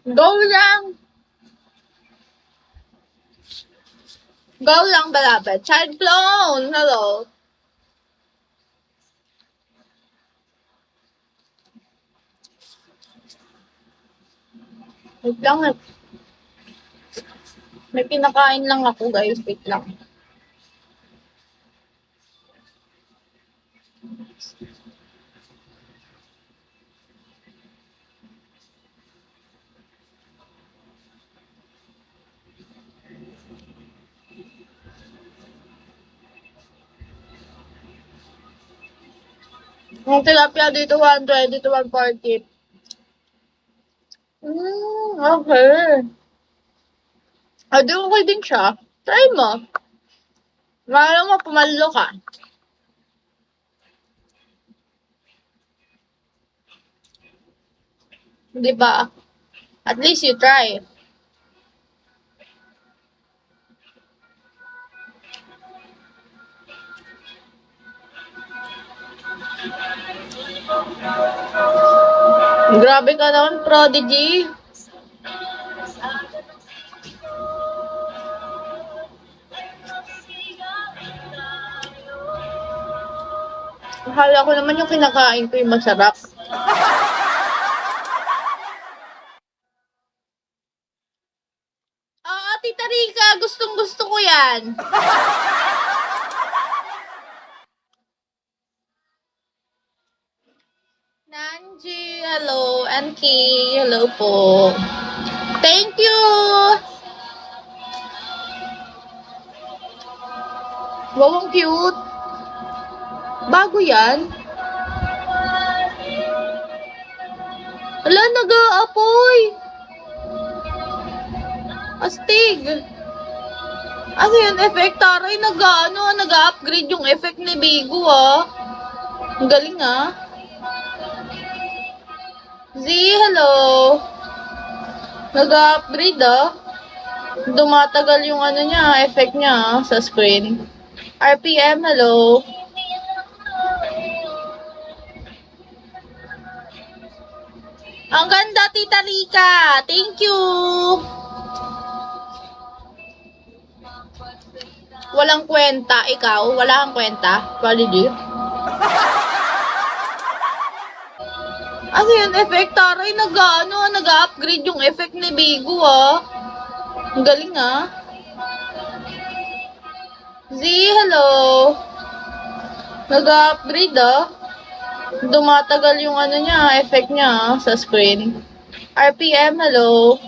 Go lang! Go lang, malapit. Child clone! Hello! Wait lang. May kinakain lang ako, guys. Wait lang. Yung tilapia dito, 120 to 140. Okay. Di okay din siya. Try mo. Lalo mo, pumalo ka. Di ba? At least you try. Grabe ka naman, Prodigy. Akala ko naman yung kinakain ko yung masarap. Oo, Tita Rica, gustong gusto ko yan. Nanji, hello. Anki, hello po. Thank you. Wow, ang cute. Bago yan. Ala, nag-aapoy. Astig. Ano yun, effect? Taray, nag-upgrade yung effect ni Bigo, ah. Ang galing, ah. Z, hello. Nag-upgrade, ah. Dumatagal yung ano niya, effect niya, sa screen. RPM, hello. Ang ganda, Tita Rica. Thank you. Walang kwenta. Ikaw, wala kang kwenta. Quality. Ano yun, effect? Taray, nag-upgrade yung effect ni Bigo, ah. Ang galing, ah. Z, hello. Nag-upgrade, ah. Dumatagal yung ano niya, effect niya, sa screen. RPM, hello.